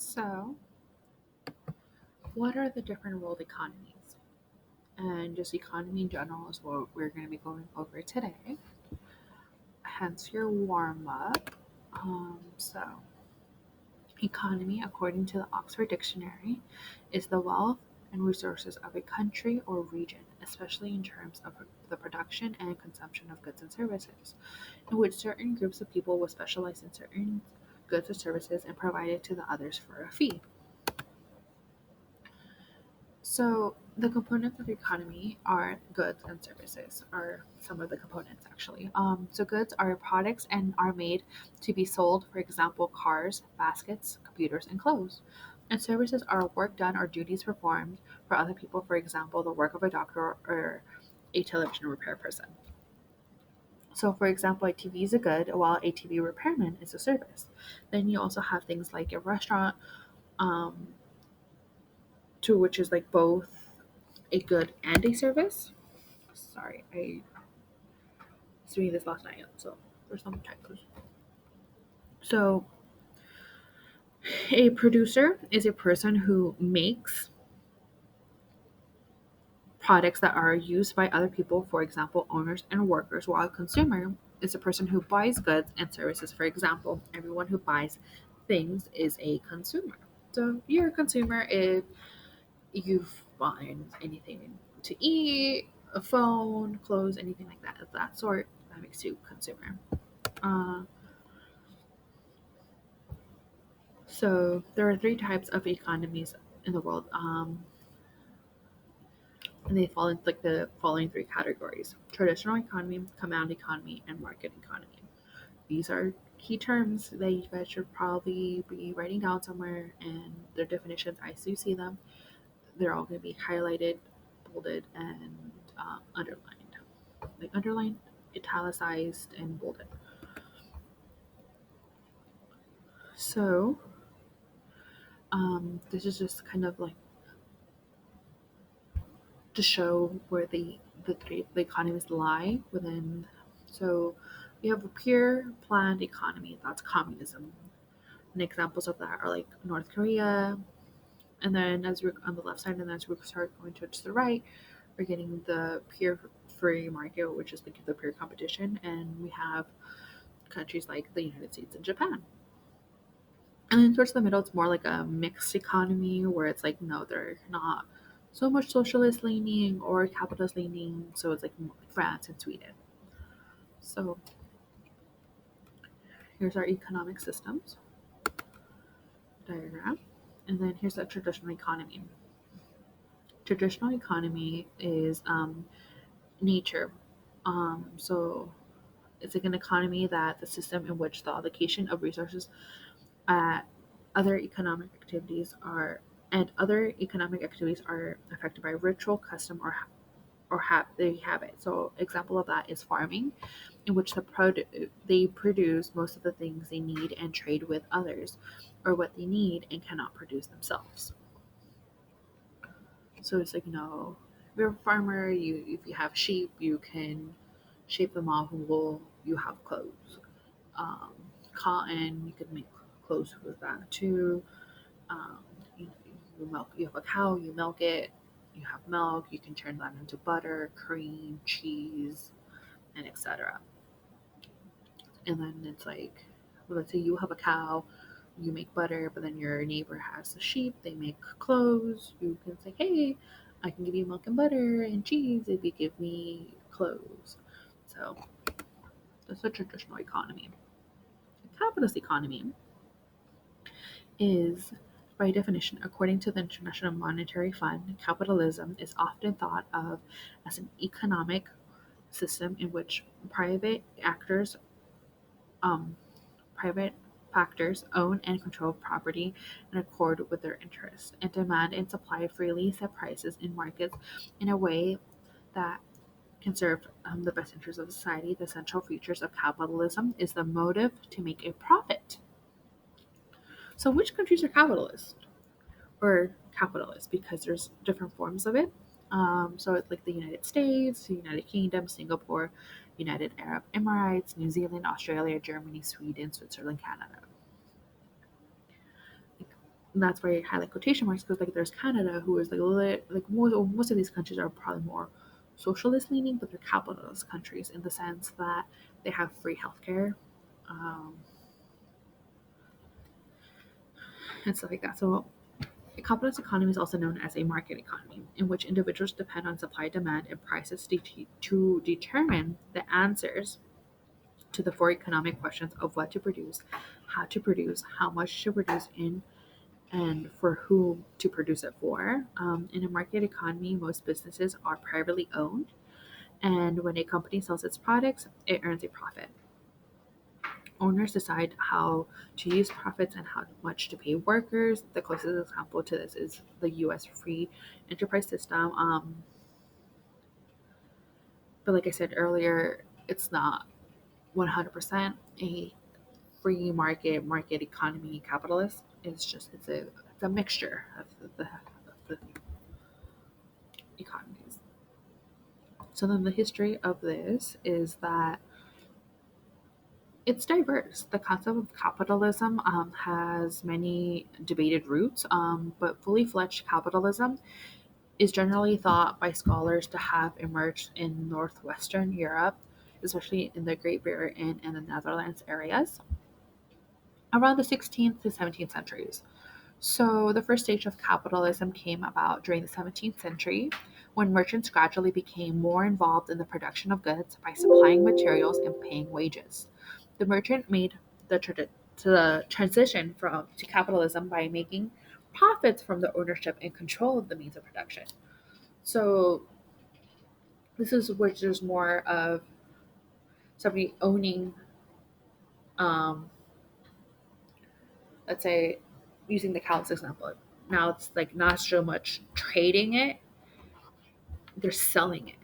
So, what are the different world economies? And just economy in general is what we're going to be going over today. Hence your warm up. So, economy, according to the Oxford Dictionary, is the wealth and resources of a country or region, especially in terms of the production and consumption of goods and services, in which certain groups of people will specialize in certain goods or services and provide it to the others for a fee. So the components of the economy are goods and services, are some of the components actually. So goods are products and are made to be sold, for example, cars, baskets, computers, and clothes. And services are work done or duties performed for other people, for example, the work of a doctor or a television repair person. So, for example, a TV is a good, while a TV repairman is a service. Then you also have things like a restaurant, um, to which is like both a good and a service. Sorry, I was doing this last night, so there's some typos. So, a producer is a person who makes products that are used by other people, for example, owners and workers, while a consumer is a person who buys goods and services. For example, everyone who buys things is a consumer. So, you're a consumer if you find anything to eat, a phone, clothes, anything like that of that sort. That makes you a consumer. Uh, So there are three types of economies in the world, and they fall into like the following three categories: traditional economy, command economy, and market economy. These are key terms that you guys should probably be writing down somewhere, and their definitions, as you see them, they're all going to be highlighted, bolded, and underlined. Like underlined, italicized, and bolded. So this is just kind of like to show where the economies lie within. So we have a pure planned economy, that's communism. And examples of that are like North Korea. And then as we're on the left side, and as we start going towards the right, we're getting the pure free market, which is like the pure competition. And we have countries like the United States and Japan. And then towards the middle, it's more like a mixed economy where it's like, no, they're not so much socialist leaning or capitalist leaning. So it's like France and Sweden. So here's our economic systems diagram. And then here's the traditional economy. Traditional economy is nature. So it's like an economy that the system in which the allocation of resources uh, other economic activities are and other economic activities are affected by ritual, custom, or the habit. So, example of that is farming, in which they produce most of the things they need and trade with others, or what they need and cannot produce themselves. So it's like if you're a farmer, you if you have sheep, you can shape them off wool. You have clothes, um, cotton. You could make clothes with that too. Um, you, you milk. You have a cow. You milk it. You have milk. You can turn that into butter, cream, cheese, and etc. And then it's like, well, let's say you have a cow, you make butter, but then your neighbor has a sheep. They make clothes. You can say, hey, I can give you milk and butter and cheese if you give me clothes. So that's a traditional economy. A capitalist economy is, by definition, according to the International Monetary Fund, capitalism is often thought of as an economic system in which um, private factors own and control property in accord with their interests, and demand and supply freely set prices in markets in a way that can serve the best interests of society. The central features of capitalism is the motive to make a profit. So, which countries are capitalist? Or capitalist because there's different forms of it. So it's like the United States, the United Kingdom, Singapore, United Arab Emirates, New Zealand, Australia, Germany, Sweden, Switzerland, Canada. And that's why I highlight quotation marks because like there's Canada who is like most of these countries are probably more socialist leaning, but they're capitalist countries in the sense that they have free healthcare, um, and stuff like that. So a capitalist economy is also known as a market economy, in which individuals depend on supply, demand, and prices to determine the answers to the four economic questions of what to produce, how much to produce in, and for whom to produce it for. In a market economy, most businesses are privately owned, and when a company sells its products, it earns a profit. Owners decide how to use profits and how much to pay workers. The closest example to this is the US free enterprise system. But like I said earlier, it's not 100% a free market economy capitalist. It's a mixture of the economies. So then the history of this is that it's diverse. The concept of capitalism has many debated roots, but fully fledged capitalism is generally thought by scholars to have emerged in northwestern Europe, especially in the Great Britain and the Netherlands areas, around the 16th to 17th centuries. So, the first stage of capitalism came about during the 17th century when merchants gradually became more involved in the production of goods by supplying materials and paying wages. The merchant made the transition to capitalism by making profits from the ownership and control of the means of production. So, this is where there's more of somebody owning, um, let's say, using the cows example. Now it's like not so much trading it, they're selling it.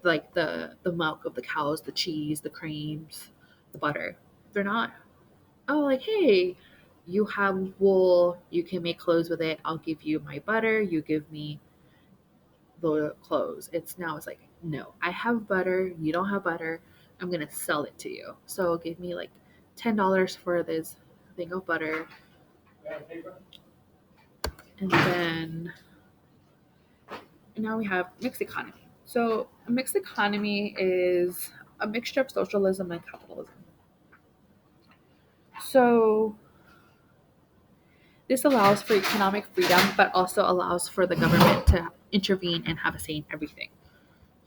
Like the milk of the cows, the cheese, the creams, the butter. They're not, oh, like, hey, you have wool, you can make clothes with it. I'll give you my butter, you give me the clothes. It's like, no, I have butter, you don't have butter. I'm gonna sell it to you. So give me like $10 for this thing of butter, and then now we have mixed economy. So a mixed economy is a mixture of socialism and capitalism. So this allows for economic freedom, but also allows for the government to intervene and have a say in everything.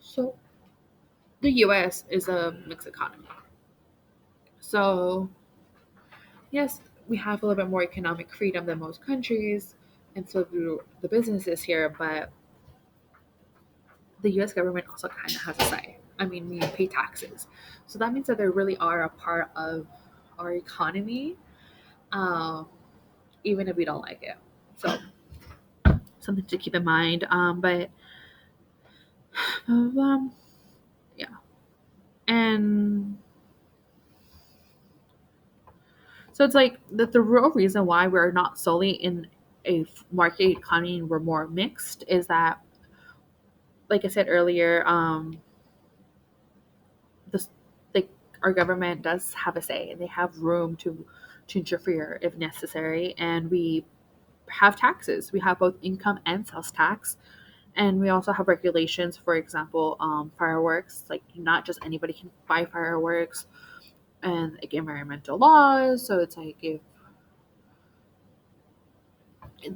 So the US is a mixed economy. So, yes, we have a little bit more economic freedom than most countries, and so do the businesses here, but the US government also kind of has a say. I mean, we pay taxes. So that means that they really are a part of our economy, um, even if we don't like it. So, something to keep in mind. But um, yeah, and so it's like the real reason why we're not solely in a market economy and we're more mixed is that, like I said earlier, this like our government does have a say and they have room to interfere if necessary, and we have taxes. We have both income and sales tax, and we also have regulations. For example, fireworks. Like not just anybody can buy fireworks, and like environmental laws. So it's like if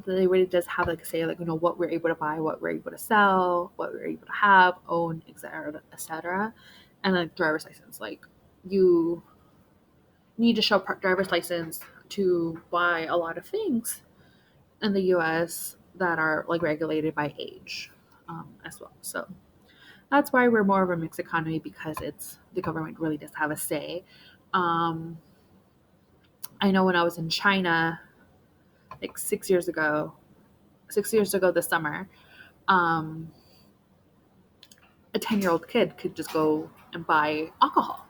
they really does have like say like what we're able to buy, what we're able to sell, what we're able to have, own, etc., etc., and like driver's license. Like you need to show driver's license to buy a lot of things in the U.S. that are like regulated by age, as well. So that's why we're more of a mixed economy because it's the government really does have a say. Um, I know when I was in China like 6 years ago this summer, um, a 10-year-old kid could just go and buy alcohol.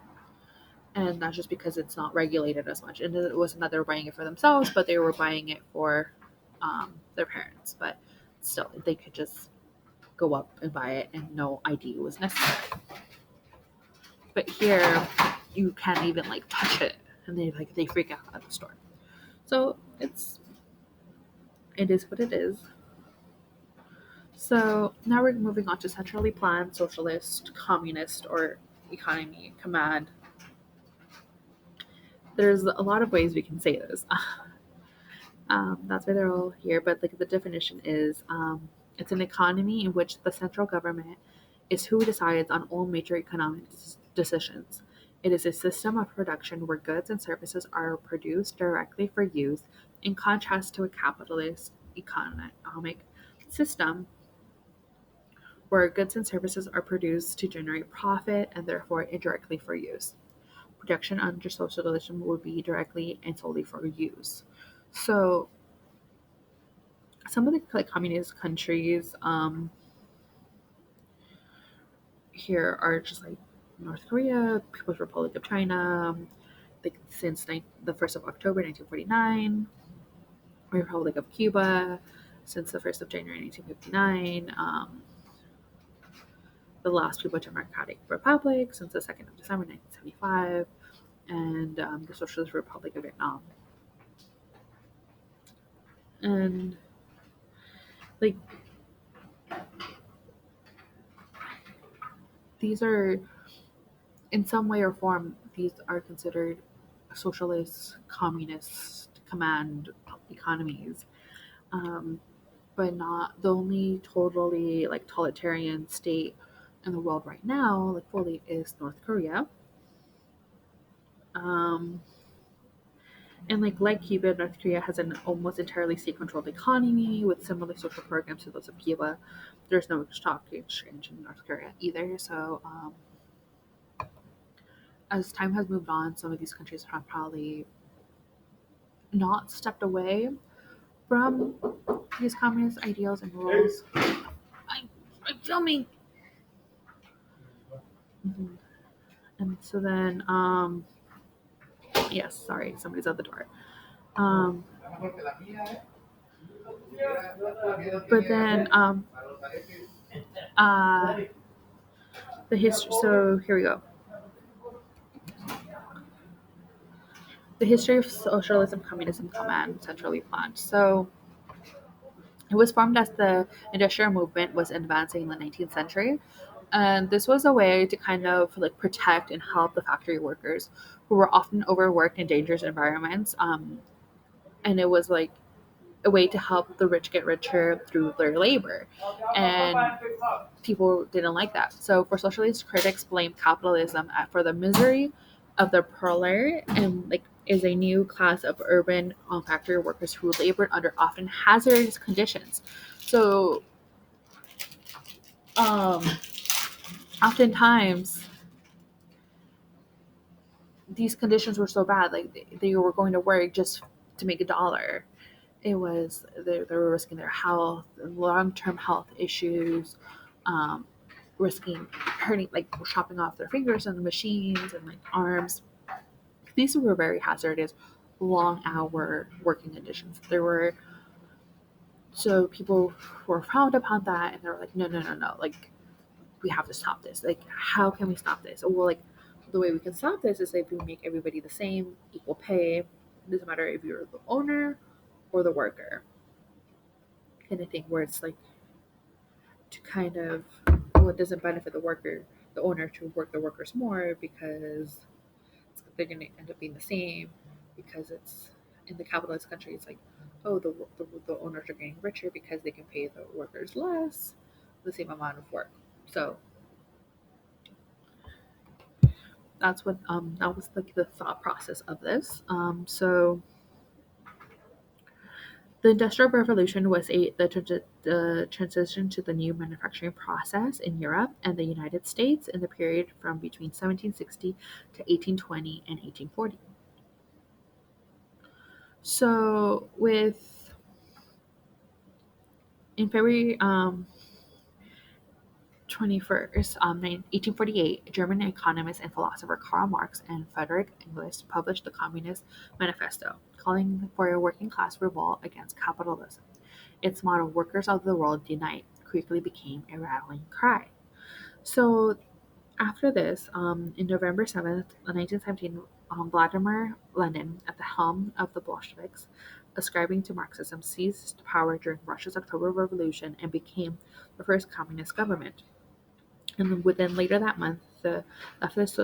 And that's just because it's not regulated as much. And it wasn't that they were buying it for themselves, but they were buying it for their parents. But still, they could just go up and buy it and no ID was necessary. But here, you can't even like touch it. And they freak out at the store. So it's It is what it is. So now we're moving on to centrally planned socialist, communist, or economy command. There's a lot of ways we can say this. That's why they're all here. But like the definition is, it's an economy in which the central government is who decides on all major economic decisions. It is a system of production where goods and services are produced directly for use, in contrast to a capitalist economic system where goods and services are produced to generate profit and therefore indirectly for use. Production under socialism would be directly and solely for use. So some of the like communist countries here are just like North Korea, People's Republic of China, like since the 1st of October 1949, Republic of Cuba since the 1st of January 1959, the last People Democratic Republic since the 2nd of December 1975, and the Socialist Republic of Vietnam. And like these are in some way or form these are considered socialist, communist command economies, um, but not the only totally like totalitarian state in the world right now, like fully, is North Korea. Um, and like Cuba, North Korea has an almost entirely state-controlled economy with similar social programs to those of Cuba. There's no stock exchange in North Korea either. So as time has moved on, some of these countries have probably not stepped away from these communist ideals and rules. I'm filming. Mhm. And so then, yes, sorry, somebody's at the door. Um, but then, uh, the history. So here we go. The history of socialism, communism, command, centrally planned. So it was formed as the industrial movement was advancing in the 19th century. And this was a way to kind of like protect and help the factory workers who were often overworked in dangerous environments. And it was like a way to help the rich get richer through their labor. And people didn't like that. So for socialist critics blamed capitalism for the misery of the proletariat and like is a new class of urban factory workers who labored under often hazardous conditions. So um, oftentimes these conditions were so bad, like they were going to work just to make a dollar. It was they were risking their health, long-term health issues, um, risking hurting, like chopping off their fingers on the machines and like arms. These were very hazardous, long-hour working conditions. There were so people were frowned upon that, and they were like, no, no, no, no, like we have to stop this. Like, how can we stop this? Well, like the way we can stop this is if we make everybody the same, equal pay. It doesn't matter if you're the owner or the worker. Kind of thing where it's like to kind of well, it doesn't benefit the worker, the owner to work the workers more because they're going to end up being the same because it's in the capitalist country. It's like, oh, the owners are getting richer because they can pay the workers less, the same amount of work. So that's what that was like the thought process of this. So the Industrial Revolution was the transition to the new manufacturing process in Europe and the United States in the period from between 1760 to 1820 and 1840. So, with in February 21st, 1848, German economist and philosopher Karl Marx and Frederick Engels published the Communist Manifesto, calling for a working class revolt against capitalism. Its motto, "Workers of the world unite," quickly became a rallying cry. So after this, in November 7th, 1917, Vladimir Lenin, at the helm of the Bolsheviks, ascribing to Marxism, seized power during Russia's October Revolution and became the first communist government. And then within later that month, the leftist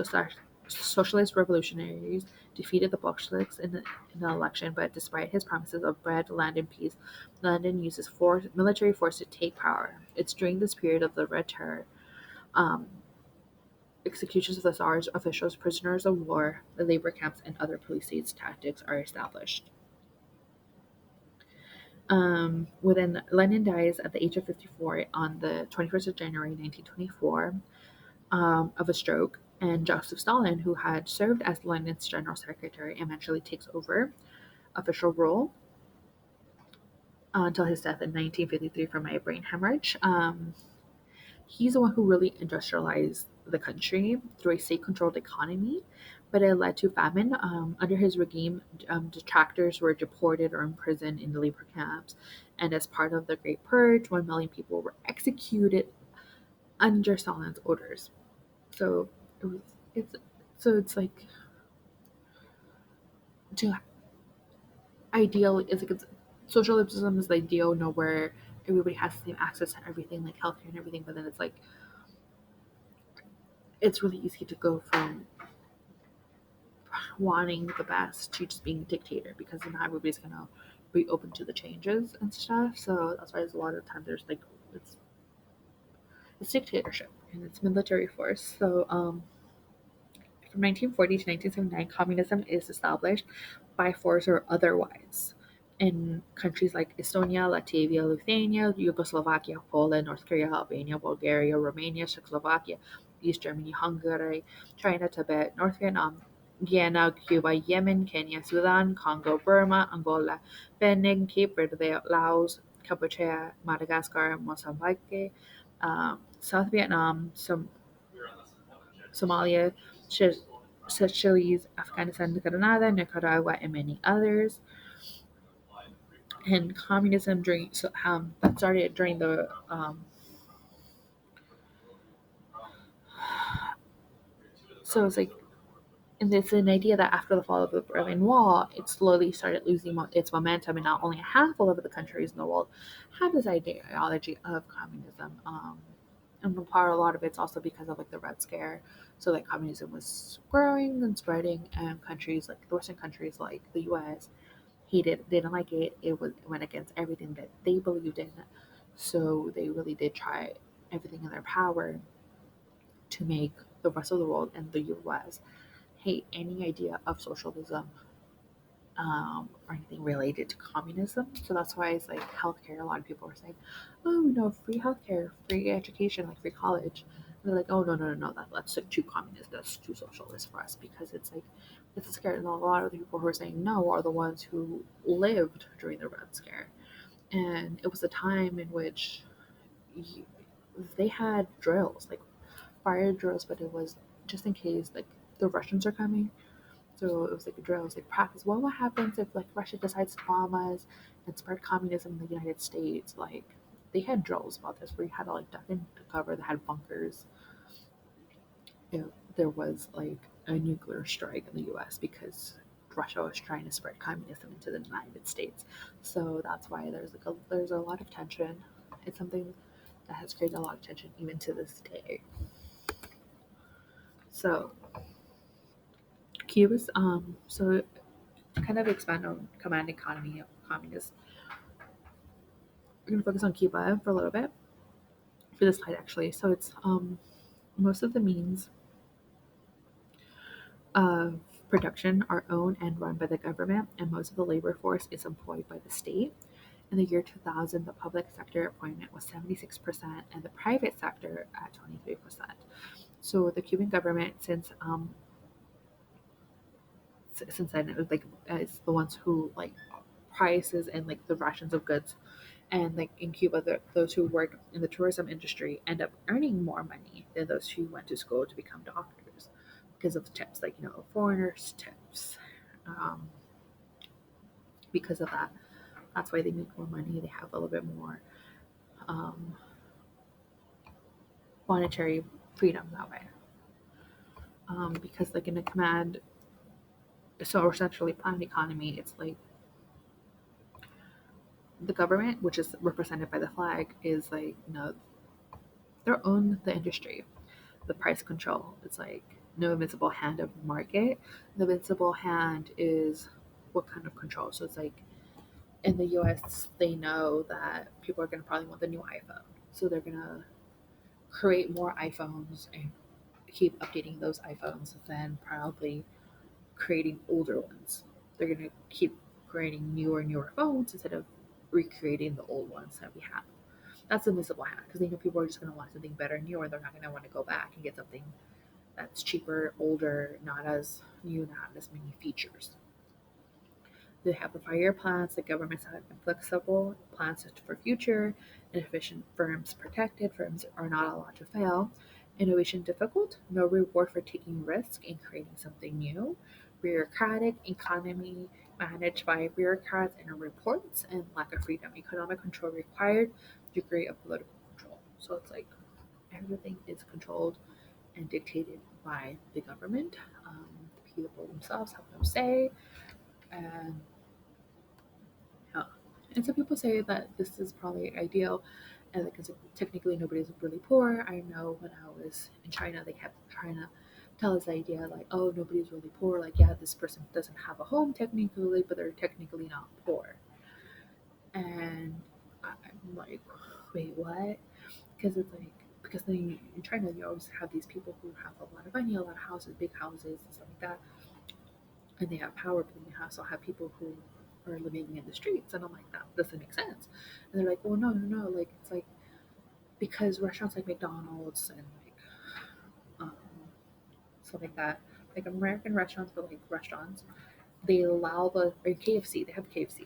socialist revolutionaries defeated the Bolsheviks in the election, but despite his promises of bread, land, and peace, London uses military force to take power. It's during this period of the Red Terror, um, executions of the Tsar's officials, prisoners of war, the labor camps, and other police state tactics are established. Within Lenin dies at the age of 54 on the 21st of January 1924 of a stroke, and Joseph Stalin, who had served as Lenin's general secretary, eventually takes over official role until his death in 1953 from a brain hemorrhage. He's the one who really industrialized the country through a state-controlled economy, but it led to famine. Under his regime, detractors were deported or imprisoned in the labor camps, and as part of the Great Purge, 1 million people were executed under Stalin's orders. So it was, it's like to ideal is like it's, socialism is the ideal, where everybody has the same access to everything, like healthcare and everything. But then it's like it's really easy to go from wanting the best to just being a dictator because not everybody's gonna be open to the changes and stuff. So that's why there's a lot of times there's like it's it's dictatorship and it's military force. So from 1940 to 1979, communism is established by force or otherwise in countries like Estonia, Latvia, Lithuania, Yugoslovakia, Poland, North Korea, Albania, Bulgaria, Romania, Czechoslovakia, East Germany, Hungary, China, Tibet, North Vietnam, Guyana, Cuba, Yemen, Kenya, Sudan, Congo, Burma, Angola, Benin, Cape Verde, Laos, Cambodia, Madagascar, Mozambique, South Vietnam, Somalia, Seychelles, Afghanistan, Grenada, Nicaragua, and many others. And communism that started during the so it's like and it's an idea that after the fall of the Berlin Wall, it slowly started losing its momentum, and now only a handful of the countries in the world have this ideology of communism. And a lot of it's also because of like the Red Scare, so like communism was growing and spreading, and countries like the Western countries like the U.S. didn't like it. It went against everything that they believed in, so they really did try everything in their power to make the rest of the world and the U.S. hate any idea of socialism or anything related to communism. So that's why it's like healthcare. A lot of people are saying, "Oh, no, free healthcare, free education, like free college." And they're like, "Oh, no, no, no, no, that's like too communist. That's too socialist for us because it's like it's scary." And a lot of the people who are saying no are the ones who lived during the Red Scare, and it was a time in which you, they had drills, like fire drills, but it was just in case like the Russians are coming. So it was like a drill. It was like practice. What happens if like Russia decides to bomb us and spread communism in the United States? Like they had drills about this where you had to like duck into cover. They had bunkers. If there was like a nuclear strike in the U.S. because Russia was trying to spread communism into the United States. So that's why there's a lot of tension. It's something that has created a lot of tension even to this day. So Cuba's so to kind of expand on command economy of communism, we're going to focus on Cuba for a little bit for this slide actually. So it's most of the means of production are owned and run by the government, and most of the labor force is employed by the state. In the year 2000, the public sector employment was 76%, and the private sector at 23%. So the Cuban government, since then, it was like is the ones who like prices and like the rations of goods. And like in Cuba, those who work in the tourism industry end up earning more money than those who went to school to become doctors because of the tips, like foreigners tips. Um, because of that, that's why they make more money. They have a little bit more um, monetary freedom that way. Because like in a command, so essentially planned economy, it's like the government, which is represented by the flag, is like, they're own the industry, the price control. It's like no invisible hand of market. The invisible hand is what kind of control. So it's like in the US, they know that people are going to probably want the new iPhone. So they're going to create more iPhones and keep updating those iPhones, then probably creating older ones. They're going to keep creating newer phones instead of recreating the old ones that we have. That's the invisible hand because they know people are just going to want something better and newer. They're not going to want to go back and get something that's cheaper, older, not as new, not as many features. They have the 5-year plans. The governments have inflexible plans for future. Inefficient firms protected. Firms are not allowed to fail. Innovation difficult. No reward for taking risk and creating something new. Bureaucratic economy managed by bureaucrats and reports, and lack of freedom. Economic control required. Degree of political control. So it's like everything is controlled and dictated by the government. The people themselves have no say, and yeah. And some people say that this is probably ideal, and because technically nobody's really poor. I know when I was in China, they kept trying to tell us the idea like, oh, nobody's really poor. Like, yeah, this person doesn't have a home technically, but they're technically not poor. And I'm like, wait, what? Because it's like, because then in China, you always have these people who have a lot of money, a lot of houses, big houses, and stuff like that, and they have power, but then you also have people who are living in the streets, and I'm like, that doesn't make sense. And they're like, well, no, like it's like because restaurants like McDonald's and like um, stuff like that, like American restaurants, but like restaurants, they allow the or KFC, they have KFC.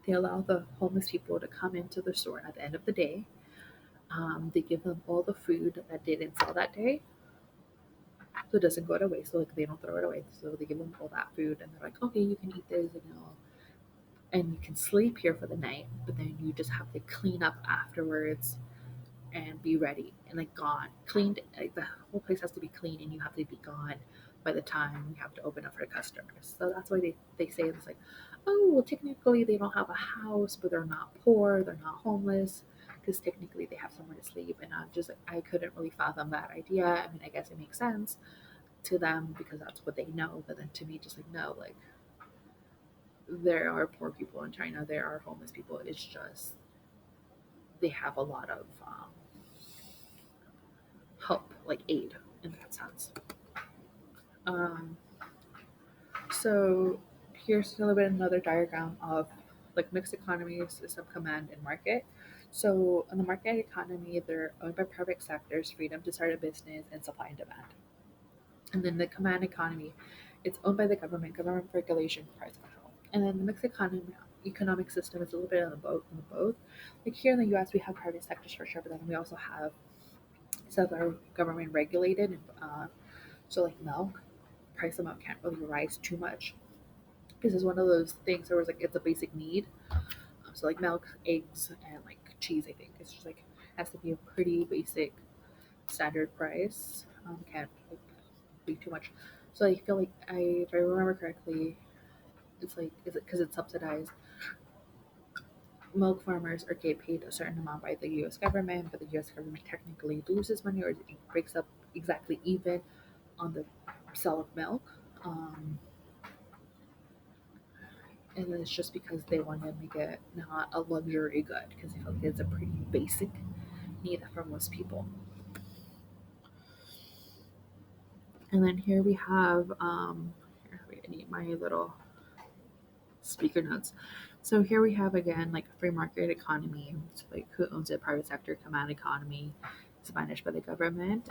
They allow the homeless people to come into the store at the end of the day. They give them all the food that they didn't sell that day, so it doesn't go to waste. So like they don't throw it away. So they give them all that food, and they're like, okay, you can eat this, and you can sleep here for the night, but then you just have to clean up afterwards and be ready and like gone. Cleaned, like the whole place has to be clean and you have to be gone by the time you have to open up for the customers. So that's why they say it's like, oh, well, technically they don't have a house, but they're not poor, they're not homeless. Because technically they have somewhere to sleep, and I'm just like, I couldn't really fathom that idea. I mean, I guess it makes sense to them because that's what they know, but then to me, just like, no, like there are poor people in China, there are homeless people. It's just they have a lot of help, like aid in that sense. Um, so here's a little bit another diagram of like mixed economies, system command and market. So in the market economy, they're owned by private sectors, freedom to start a business, and supply and demand. And then the command economy, it's owned by the government regulation, price control. And then the mixed economy economic system is a little bit of both. Like here in the US, we have private sectors for sure, but then we also have stuff that are government regulated. So like milk, price of milk can't really rise too much because it's one of those things where it's like it's a basic need. So like milk, eggs, and like cheese, I think it's just like has to be a pretty basic standard price. Can't like, be too much. So I feel like if I remember correctly, it's like is it because it's subsidized? Milk farmers are get paid a certain amount by the U.S. government, but the U.S. government technically loses money or it breaks up exactly even on the sale of milk. And it's just because they want to make it not a luxury good because I feel like it's a pretty basic need for most people. And then here we have here, wait, I need my little speaker notes. So here we have again like a free market economy. So like who owns it? Private sector, command economy, Spanish by the government.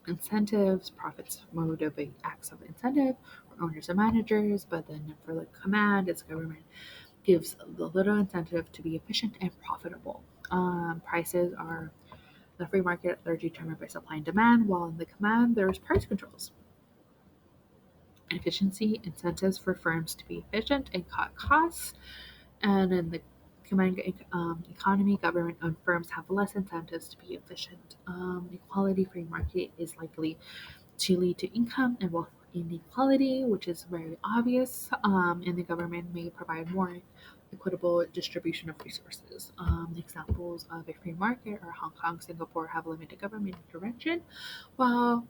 Incentives, profits motivate acts of incentive for owners and managers, but then for the command, it's government gives the little incentive to be efficient and profitable. Prices are the free market are determined by supply and demand, while in the command there's price controls. Efficiency incentives for firms to be efficient and cut costs, and in the command economy, government-owned firms have less incentives to be efficient. Equality free market is likely to lead to income and wealth inequality, which is very obvious, and the government may provide more equitable distribution of resources. Examples of a free market are Hong Kong, Singapore have limited government intervention, while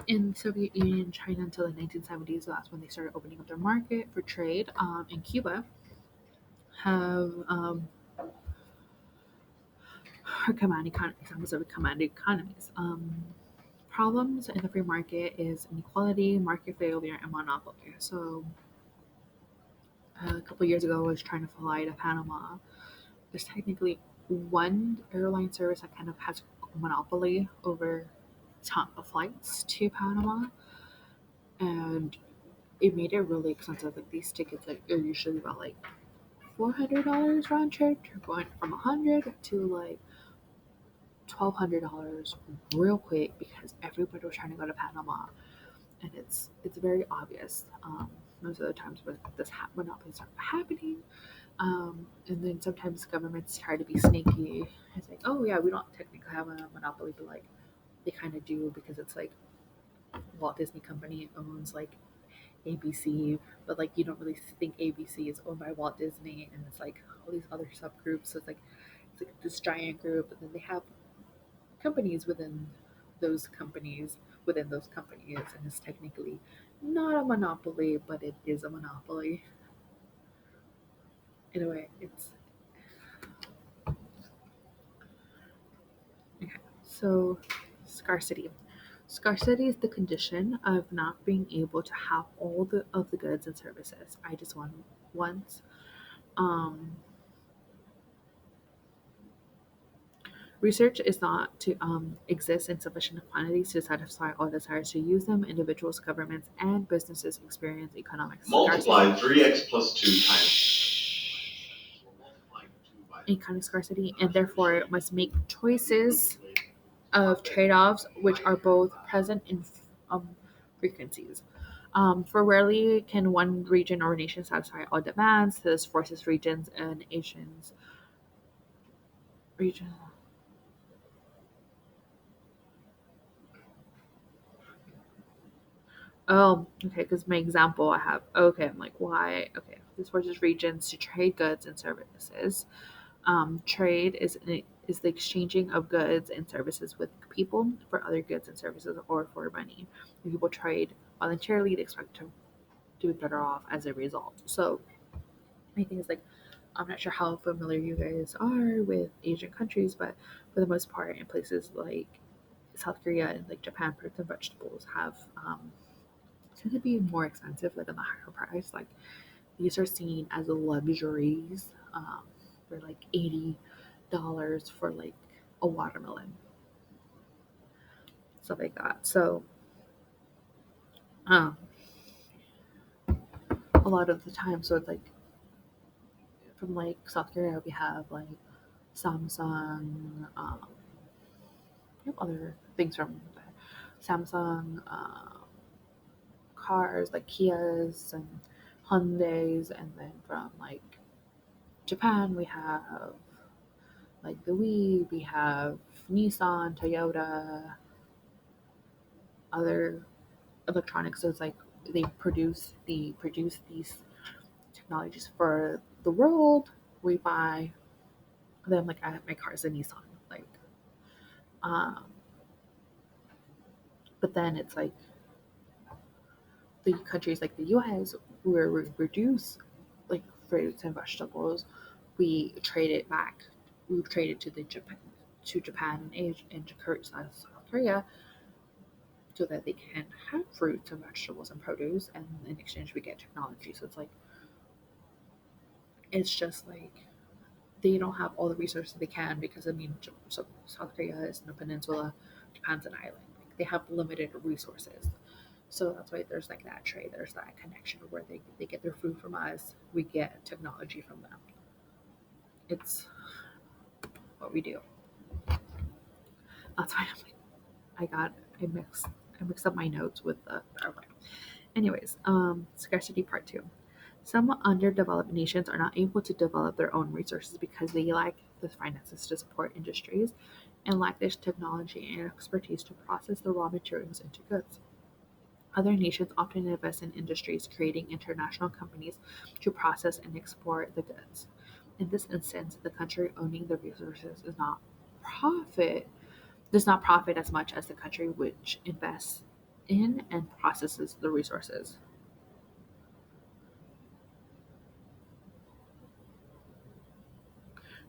in Soviet Union, China until the 1970s, so that's when they started opening up their market for trade. In Cuba, have command economy, examples of command economies. Problems in the free market is inequality, market failure, and monopoly. So a couple years ago, I was trying to fly to Panama. There's technically one airline service that kind of has a monopoly over ton of flights to Panama, and it made it really expensive. Like these tickets, like are usually about like $400 round trip. You're going from 100 to like $1,200 real quick because everybody was trying to go to Panama, and it's very obvious. Most of the times when monopolies are happening, and then sometimes governments try to be sneaky. It's like, oh yeah, we don't technically have a monopoly, but like they kind of do because it's like Walt Disney Company owns like ABC, but like you don't really think ABC is owned by Walt Disney, and it's like all these other subgroups. So it's like this giant group, and then they have companies within those companies, and it's technically not a monopoly, but it is a monopoly. In a way, it's okay. So scarcity. Scarcity is the condition of not being able to have all of the goods and services I just want once. Um, Research is not to exist in sufficient quantities to satisfy all desires to use them. Individuals, governments, and businesses experience economic Multiply scarcity. 3x plus 2 times Economic scarcity, and therefore must make choices of trade-offs which are both present in frequencies. For rarely can one region or nation satisfy all demands. This forces regions and nations region. Oh, okay. Because my example I have. Okay, I'm like, why? Okay, this forces regions to trade goods and services. Trade is the exchanging of goods and services with people for other goods and services or for money. When people trade voluntarily, they expect to do better off as a result. So my thing is like, I'm not sure how familiar you guys are with Asian countries, but for the most part, in places like South Korea and like Japan, fruits and vegetables have tend to be more expensive, like on the higher price. Like these are seen as luxuries. For like $80 for like a watermelon, stuff like that. So um, a lot of the time, so it's like from like South Korea, we have like Samsung, we have other things from Samsung, cars like Kias and Hyundai's, and then from like Japan, we have like the Wii, we have Nissan, Toyota, other electronics. So it's like they produce these technologies for the world. We buy them. Like I have my car's a Nissan. Like, um, but then it's like the countries like the U.S. where we produce like fruits and vegetables, we trade it back. We trade it to Japan and Asia and South Korea, so that they can have fruits and vegetables and produce, and in exchange we get technology. So it's just like they don't have all the resources they can, because I mean, so South Korea is in a peninsula, Japan's an island. Like they have limited resources, so that's why there's like that trade. There's that connection where they get their food from us, we get technology from them. It's what we do. That's why I'm like, I mixed up my notes with the PowerPoint. Anyways, scarcity part two. Some underdeveloped nations are not able to develop their own resources because they lack the finances to support industries and lack the technology and expertise to process the raw materials into goods. Other nations often invest in industries, creating international companies to process and export the goods. In this instance, the country owning the resources profit does not profit as much as the country which invests in and processes the resources.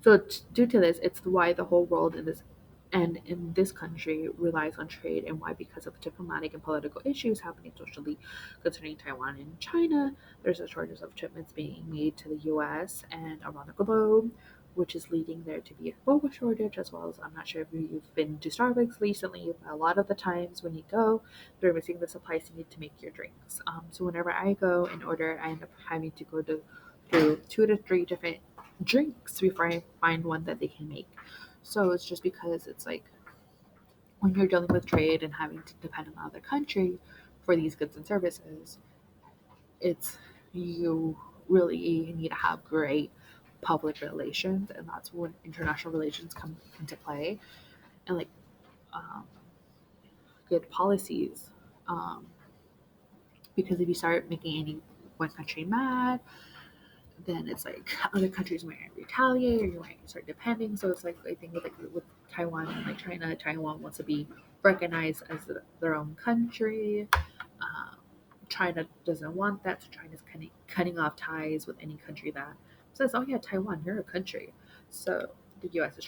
So due to this, it's why the whole world in this country relies on trade, and why, because of diplomatic and political issues happening socially concerning Taiwan and China, there's a shortage of shipments being made to the U.S. and around the globe, which is leading there to be a global shortage. As well as, I'm not sure if you've been to Starbucks recently, but a lot of the times when you go, they're missing the supplies you need to make your drinks. So whenever I go and order, I end up having to go to through 2 to 3 different drinks before I find one that they can make. So it's just because it's like when you're dealing with trade and having to depend on another country for these goods and services, it's you really need to have great public relations, and that's when international relations come into play, and like um, good policies. Um, because if you start making any one country mad, then it's like other countries might retaliate, or you might start depending. So it's like, I think with Taiwan and like China, Taiwan wants to be recognized as their own country. Um, China doesn't want that, so China's cutting off ties with any country that says, "Oh yeah, Taiwan, you're a country." So the U.S. was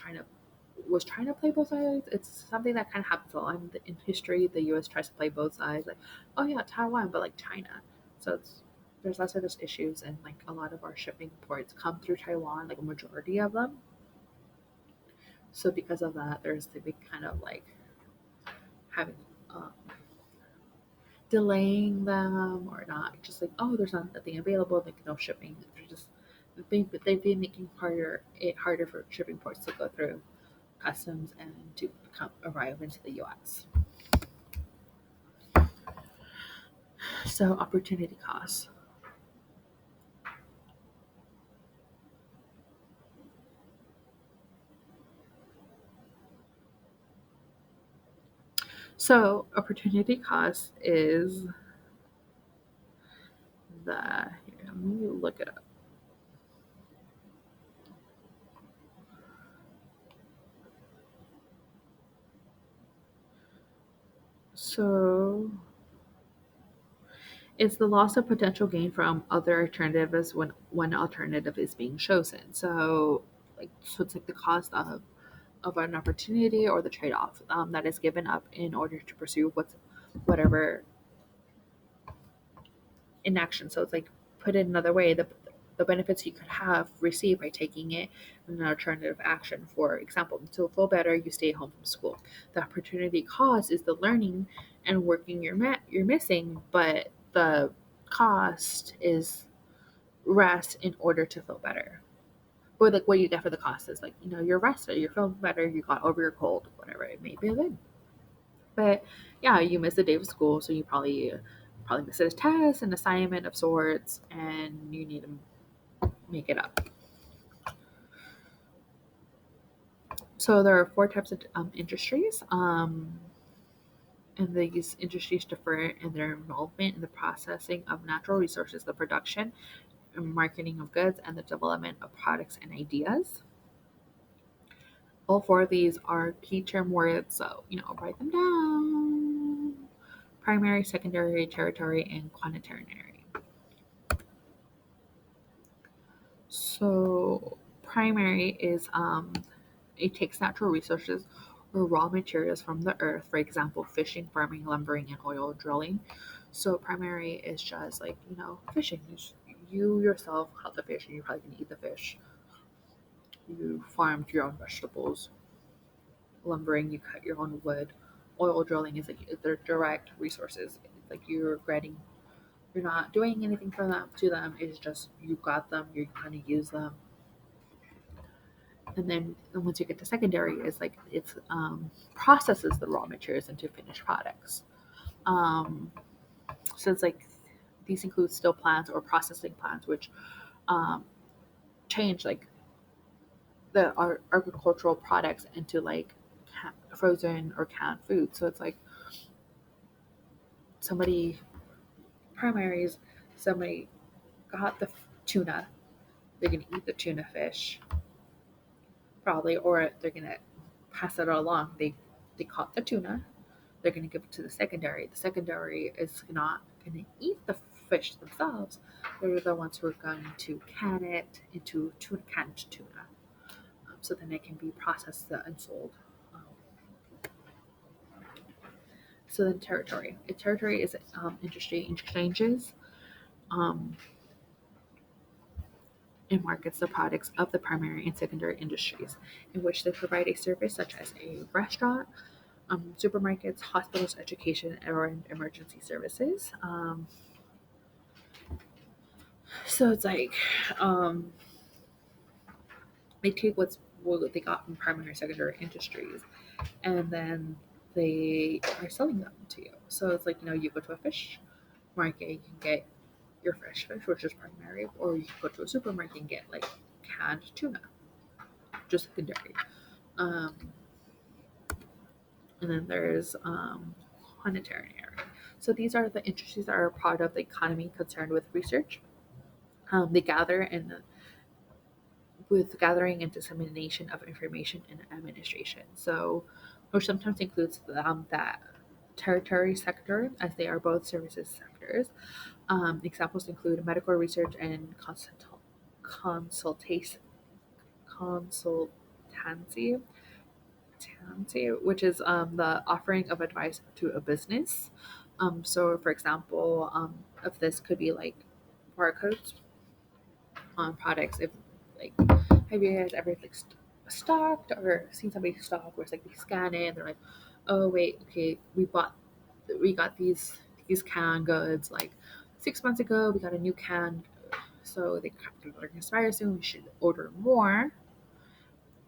trying to play both sides. It's something that kind of happens a lot in history. The U.S. tries to play both sides, like, "Oh yeah, Taiwan," but like China. So there's lots of those issues, and like a lot of our shipping ports come through Taiwan, like a majority of them. So because of that, there's the big kind of like having delaying them or not, just like, oh, there's not nothing available, like no shipping. They're just they've been making harder for shipping ports to go through customs and to arrive into the U.S. So opportunity costs. So opportunity cost is here, let me look it up. So it's the loss of potential gain from other alternatives when one alternative is being chosen. So it's like the cost of an opportunity, or the trade-off that is given up in order to pursue whatever in action. So it's like, put it another way, the benefits you could have received by taking it in an alternative action. For example, to feel better, you stay home from school. The opportunity cost is the learning and working you're missing, but the cost is rest in order to feel better. Or like what you get for the cost is, like, you're rested, you're feeling better, you got over your cold, whatever it may be. Good. But yeah, you missed a day of school, so you probably missed a test, an assignment of sorts, and you need to make it up. So there are 4 types of industries, and these industries differ in their involvement in the processing of natural resources, the production and marketing of goods, and the development of products and ideas. All 4 of these are key term words, so write them down: primary, secondary, tertiary, and quaternary. So primary is it takes natural resources or raw materials from the earth, for example, fishing, farming, lumbering, and oil drilling. So primary is just like, fishing. You yourself caught the fish, and you're probably gonna eat the fish. You farmed your own vegetables. Lumbering, you cut your own wood. Oil drilling is like they're direct resources. Like you're not doing anything for them to them. It's just you got them. You're gonna use them. And then once you get to secondary, is like it's processes the raw materials into finished products. Um, so it's like these include still plants or processing plants, which um, change like the agricultural products into like frozen or canned food. So it's like somebody primaries, somebody got the tuna, they're gonna eat the tuna fish probably, or they're gonna pass it along. They caught the tuna, they're gonna give it to the secondary. The secondary is not gonna eat the fish themselves. They're the ones who are going to can it into canned tuna, so then it can be processed and sold. Um, so then territory. A territory is industry exchanges. Um, and markets the products of the primary and secondary industries in which they provide a service such as a restaurant, supermarkets, hospitals, education, or emergency services. So it's like um, they take what they got from primary and secondary industries, and then they are selling them to you. So it's like, you go to a fish market, you can get your fresh fish, which is primary, or you can go to a supermarket and get like canned tuna, just secondary. Um, and then there's humanitarian. So these are the industries that are part of the economy concerned with research. They gather and with gathering and dissemination of information and administration. So, which sometimes includes that territory sector, as they are both services sectors. Examples include medical research and consultation, consultancy, which is the offering of advice to a business. So, for example, of this could be like barcodes on products. If like, have you guys ever like stocked or seen somebody stock where it's like they scan it and they're like, oh wait, okay, we got these canned goods like 6 months ago. We got a new can, so they're going to expire soon. We should order more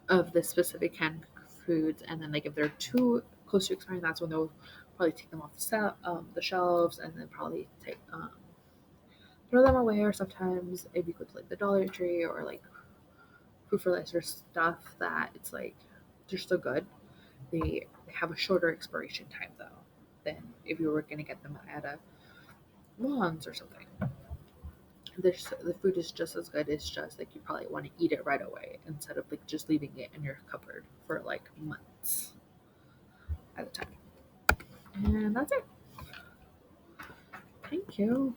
of this specific canned foods, and then like if they're too close to expiring, that's when they'll probably take them off the shelves, and then probably take throw them away. Or sometimes if you go to like the Dollar Tree or like food for less or stuff that it's like they're still good. They have a shorter expiration time though than if you were gonna get them at a Lon's or something. The food is just as good. It's just like you probably want to eat it right away instead of like just leaving it in your cupboard for like months at a time. And that's it. Thank you.